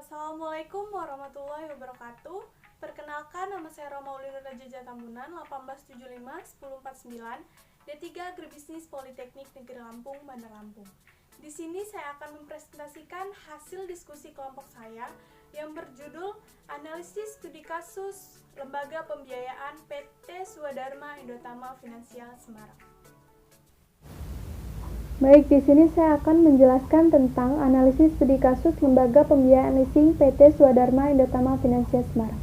Assalamualaikum warahmatullahi wabarakatuh. Perkenalkan, nama saya Roma Ulina Raja Tambunan, 1875-1049, D3 Agribisnis Politeknik Negeri Lampung, Bandar Lampung. Di sini saya akan mempresentasikan hasil diskusi kelompok saya yang berjudul Analisis Studi Kasus Lembaga Pembiayaan PT Swadharma Indotama Finansial Semarang. Baik, di sini saya akan menjelaskan tentang analisis studi kasus lembaga pembiayaan leasing PT Swadharma Indotama Finansial Semarang.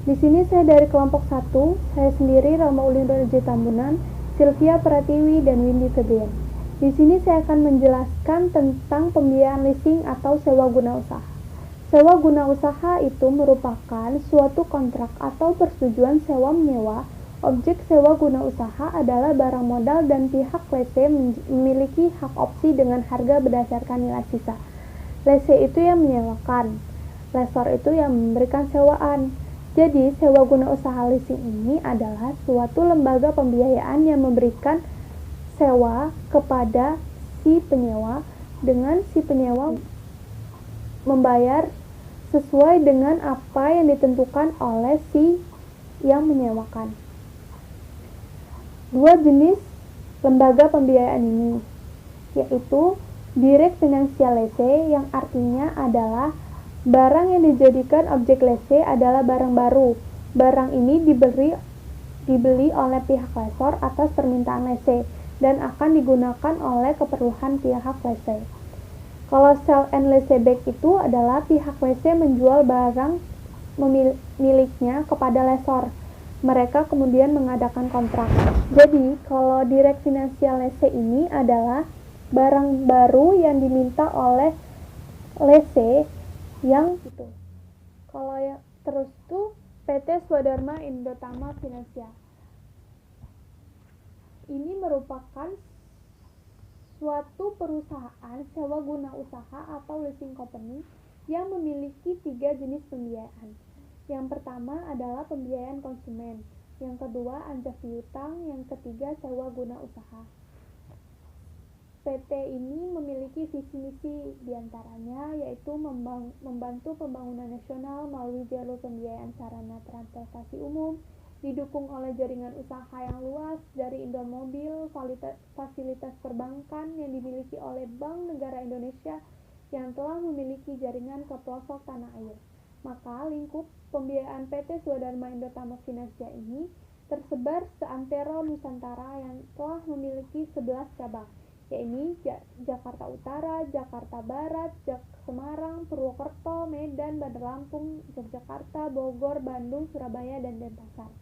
Di sini saya dari kelompok 1, saya sendiri Roma Ulin Raja Tambunan, Sylvia Pratiwi, dan Windy Febrian. Di sini saya akan menjelaskan tentang pembiayaan leasing atau sewa guna usaha. Sewa guna usaha itu merupakan suatu kontrak atau persetujuan sewa menyewa. Objek sewa guna usaha adalah barang modal dan pihak lese memiliki hak opsi dengan harga berdasarkan nilai sisa. Lese itu yang menyewakan, lesor itu yang memberikan sewaan. Jadi, sewa guna usaha leasing ini adalah suatu lembaga pembiayaan yang memberikan sewa kepada si penyewa dengan si penyewa membayar sesuai dengan apa yang ditentukan oleh si yang menyewakan. Dua jenis lembaga pembiayaan ini, yaitu direct financial lease yang artinya adalah barang yang dijadikan objek lease adalah barang baru. Barang ini dibeli oleh pihak lesor atas permintaan lease dan akan digunakan oleh keperluan pihak lease. Kalau sell and lease back itu adalah pihak lease menjual barang miliknya kepada lesor. Mereka kemudian mengadakan kontrak. Jadi, kalau direct financial lease ini adalah barang baru yang diminta oleh lese yang itu. Kalau yang terus tuh PT Swadharma Indotama Finansial. Ini merupakan suatu perusahaan sewa guna usaha atau leasing company yang memiliki 3 jenis pembiayaan. Yang pertama adalah pembiayaan konsumen, yang kedua anjak piutang, yang ketiga sewa guna usaha. PT ini memiliki visi misi diantaranya yaitu membantu pembangunan nasional melalui jalur pembiayaan sarana transportasi umum, didukung oleh jaringan usaha yang luas dari Indomobil, fasilitas perbankan yang dimiliki oleh Bank Negara Indonesia yang telah memiliki jaringan ke pelosok tanah air. Maka lingkup pembiayaan PT Swadharma Indotama Finansial ini tersebar seantero Nusantara yang telah memiliki 11 cabang, yaitu Jakarta Utara, Jakarta Barat, Semarang, Purwokerto, Medan, Bandar Lampung, Yogyakarta, Bogor, Bandung, Surabaya, dan Denpasar.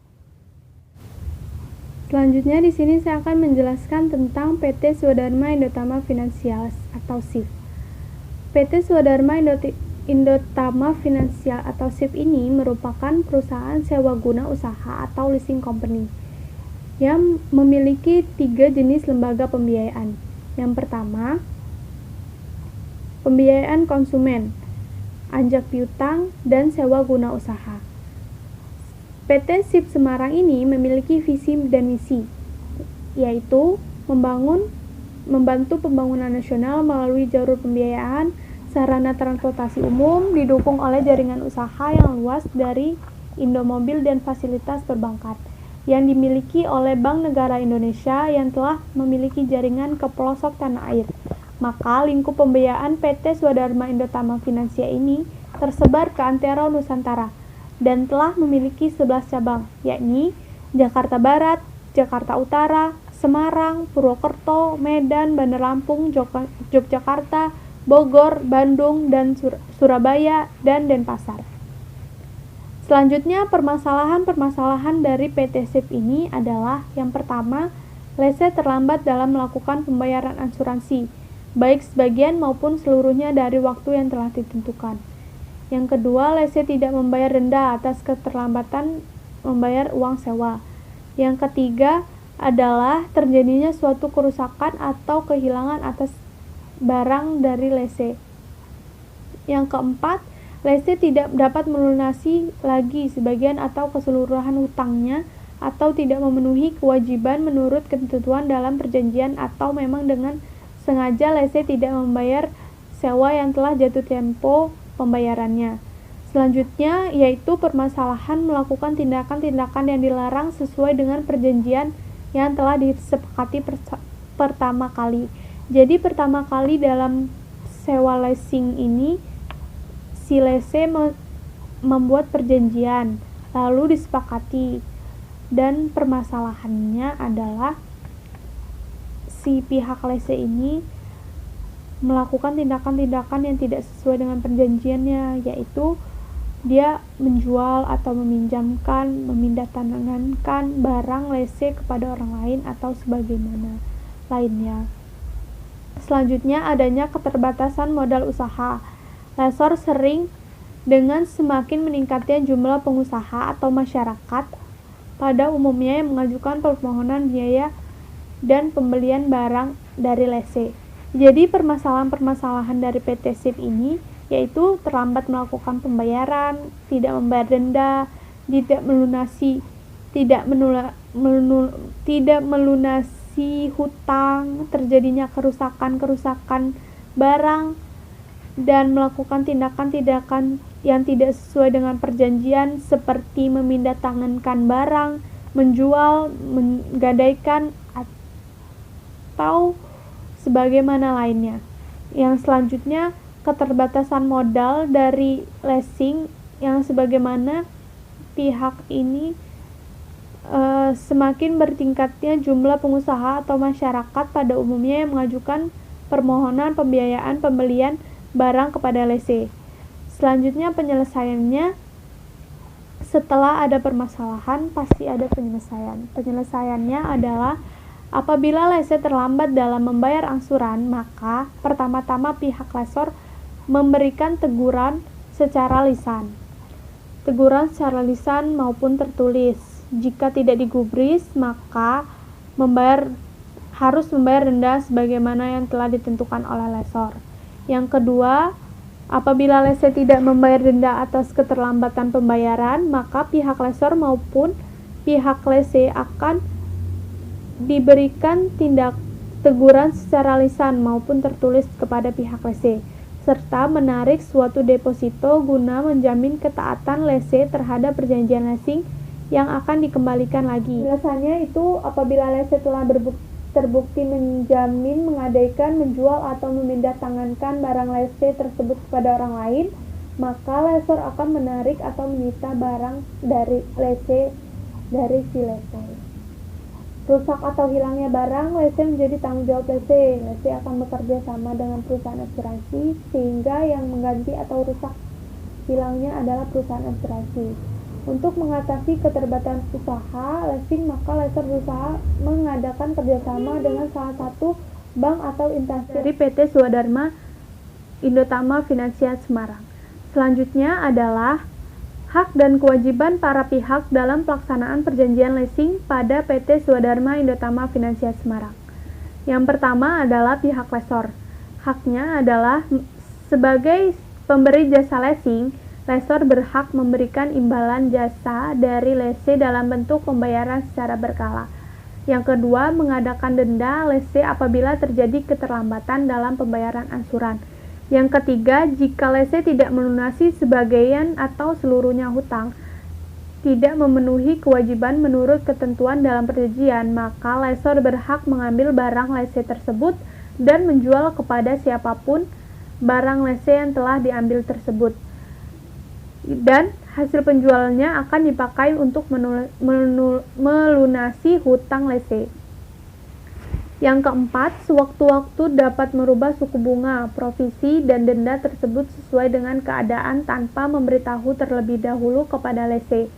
Selanjutnya di sini saya akan menjelaskan tentang PT Swadharma Indotama Finansial atau SIF. PT Swadharma Indotama Finansial atau SIF ini merupakan perusahaan sewa guna usaha atau leasing company yang memiliki 3 jenis lembaga pembiayaan. Yang pertama, pembiayaan konsumen, anjak piutang, dan sewa guna usaha. PT SIF Semarang ini memiliki visi dan misi, yaitu membantu pembangunan nasional melalui jalur pembiayaan sarana transportasi umum, didukung oleh jaringan usaha yang luas dari Indomobil dan fasilitas perbankan yang dimiliki oleh Bank Negara Indonesia yang telah memiliki jaringan ke pelosok tanah air. Maka lingkup pembiayaan PT Swadharma Indotama Finansial ini tersebar ke antero Nusantara dan telah memiliki 11 cabang, yakni Jakarta Barat, Jakarta Utara, Semarang, Purwokerto, Medan, Bandar Lampung, Yogyakarta, Bogor, Bandung, dan Surabaya, dan Denpasar. Selanjutnya, permasalahan dari PT SIF ini adalah yang pertama, lese terlambat dalam melakukan pembayaran asuransi, baik sebagian maupun seluruhnya dari waktu yang telah ditentukan. Yang kedua, lese tidak membayar denda atas keterlambatan membayar uang sewa. Yang ketiga adalah terjadinya suatu kerusakan atau kehilangan atas barang dari lese. Yang keempat, lese tidak dapat melunasi lagi sebagian atau keseluruhan hutangnya atau tidak memenuhi kewajiban menurut ketentuan dalam perjanjian atau memang dengan sengaja lese tidak membayar sewa yang telah jatuh tempo pembayarannya. Selanjutnya yaitu permasalahan melakukan tindakan-tindakan yang dilarang sesuai dengan perjanjian yang telah disepakati pertama kali. Jadi pertama kali dalam sewa leasing ini si lese membuat perjanjian lalu disepakati, dan permasalahannya adalah si pihak lese ini melakukan tindakan-tindakan yang tidak sesuai dengan perjanjiannya, yaitu dia menjual atau meminjamkan, memindahtangankan barang lese kepada orang lain atau sebagaimana lainnya. Selanjutnya adanya keterbatasan modal usaha. Lesor sering dengan semakin meningkatnya jumlah pengusaha atau masyarakat pada umumnya yang mengajukan permohonan biaya dan pembelian barang dari lese. Jadi permasalahan-permasalahan dari PT SIP ini yaitu terlambat melakukan pembayaran, tidak membayar denda, tidak melunasi hutang, terjadinya kerusakan barang, dan melakukan tindakan-tindakan yang tidak sesuai dengan perjanjian seperti memindahtangankan barang, menjual, menggadaikan, atau sebagaimana lainnya. Yang selanjutnya keterbatasan modal dari leasing yang sebagaimana pihak ini semakin bertingkatnya jumlah pengusaha atau masyarakat pada umumnya yang mengajukan permohonan pembiayaan pembelian barang kepada lese. Selanjutnya penyelesaiannya, setelah ada permasalahan pasti ada penyelesaian. Penyelesaiannya adalah apabila lese terlambat dalam membayar angsuran, maka pertama-tama pihak lesor memberikan teguran secara lisan. Teguran secara lisan maupun tertulis. Jika tidak digubris, maka harus membayar denda sebagaimana yang telah ditentukan oleh lesor. Yang kedua, apabila lese tidak membayar denda atas keterlambatan pembayaran, maka pihak lesor maupun pihak lese akan diberikan teguran secara lisan maupun tertulis kepada pihak lese, serta menarik suatu deposito guna menjamin ketaatan lese terhadap perjanjian leasing yang akan dikembalikan lagi. Biasanya itu apabila lese telah terbukti menjamin, menggadaikan, menjual, atau memindahtangankan barang lese tersebut kepada orang lain, maka lesor akan menarik atau menyita barang dari si lese. Rusak atau hilangnya barang lese menjadi tanggung jawab lese. Lese akan bekerja sama dengan perusahaan asuransi sehingga yang mengganti atau rusak hilangnya adalah perusahaan asuransi. Untuk mengatasi keterbatasan usaha leasing, maka lesor berusaha mengadakan kerjasama dengan salah satu bank atau instansi dari PT Swadharma Indotama Finansial Semarang. Selanjutnya adalah hak dan kewajiban para pihak dalam pelaksanaan perjanjian leasing pada PT Swadharma Indotama Finansial Semarang. Yang pertama adalah pihak lesor. Haknya adalah sebagai pemberi jasa leasing, lesor berhak memberikan imbalan jasa dari lese dalam bentuk pembayaran secara berkala. Yang kedua, mengadakan denda lese apabila terjadi keterlambatan dalam pembayaran angsuran. Yang ketiga, jika lese tidak melunasi sebagian atau seluruhnya hutang, tidak memenuhi kewajiban menurut ketentuan dalam perjanjian, maka lesor berhak mengambil barang lese tersebut dan menjual kepada siapapun barang lese yang telah diambil tersebut. Dan hasil penjualannya akan dipakai untuk melunasi hutang lese. Yang keempat, sewaktu-waktu dapat merubah suku bunga, provisi, dan denda tersebut sesuai dengan keadaan tanpa memberitahu terlebih dahulu kepada lese.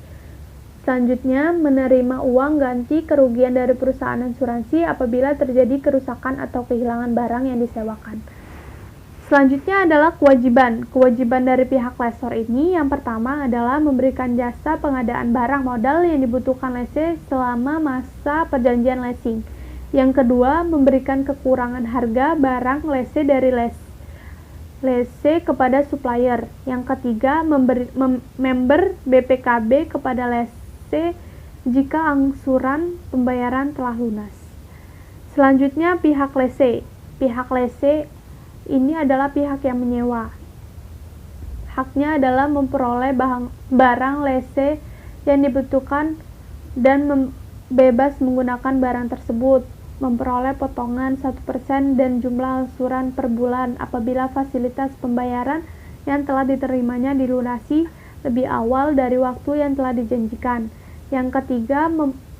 Selanjutnya, menerima uang ganti kerugian dari perusahaan asuransi apabila terjadi kerusakan atau kehilangan barang yang disewakan. Selanjutnya adalah kewajiban. Kewajiban dari pihak lesor ini yang pertama adalah memberikan jasa pengadaan barang modal yang dibutuhkan lese selama masa perjanjian leasing. Yang kedua, memberikan kekurangan harga barang lese dari lese kepada supplier. Yang ketiga, member BPKB kepada lese jika angsuran pembayaran telah lunas. Selanjutnya, pihak lese. Pihak lese ini adalah pihak yang menyewa. haknya adalah memperoleh barang lese yang dibutuhkan dan bebas menggunakan barang tersebut, memperoleh potongan 1% dan jumlah angsuran per bulan apabila fasilitas pembayaran yang telah diterimanya dilunasi lebih awal dari waktu yang telah dijanjikan. Yang ketiga,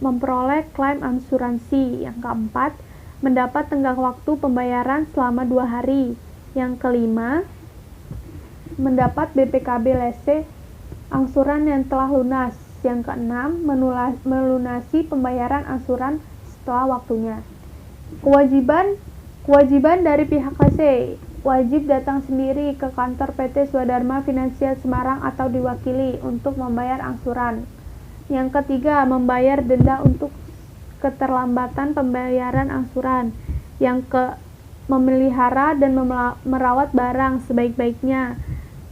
memperoleh klaim asuransi. Yang keempat, mendapat tenggang waktu pembayaran selama 2 hari. Yang kelima, mendapat BPKB lese angsuran yang telah lunas. Yang keenam, melunasi pembayaran angsuran setelah waktunya. Kewajiban dari pihak lese: wajib datang sendiri ke kantor PT Swadharma Finansial Semarang atau diwakili untuk membayar angsuran. Yang ketiga, membayar denda untuk keterlambatan pembayaran angsuran. Memelihara dan merawat barang sebaik-baiknya,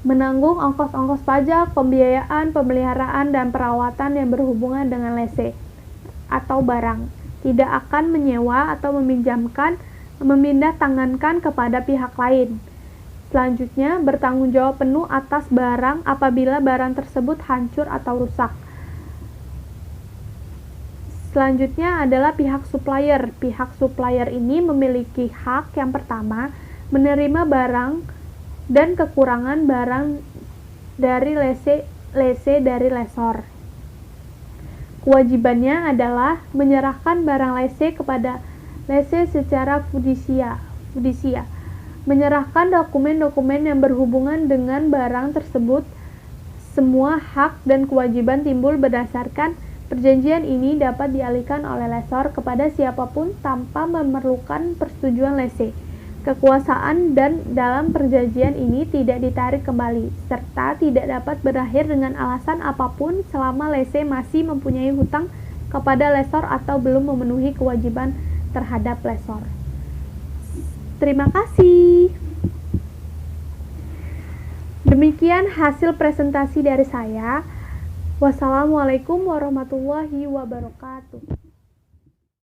menanggung ongkos-ongkos pajak, pembiayaan, pemeliharaan, dan perawatan yang berhubungan dengan lese atau barang. Tidak akan menyewa atau memindah tangankan kepada pihak lain. Selanjutnya, bertanggung jawab penuh atas barang apabila barang tersebut hancur atau rusak. Selanjutnya adalah pihak supplier. Pihak supplier ini memiliki hak yang pertama, menerima barang dan kekurangan barang dari lese dari lesor. Kewajibannya adalah menyerahkan barang lese kepada lese secara fidusia, menyerahkan dokumen-dokumen yang berhubungan dengan barang tersebut. Semua hak dan kewajiban timbul berdasarkan perjanjian ini dapat dialihkan oleh lesor kepada siapapun tanpa memerlukan persetujuan lese. Kekuasaan dan dalam perjanjian ini tidak ditarik kembali, serta tidak dapat berakhir dengan alasan apapun selama lese masih mempunyai hutang kepada lesor atau belum memenuhi kewajiban terhadap lesor. Terima kasih. Demikian hasil presentasi dari saya. Wassalamualaikum warahmatullahi wabarakatuh.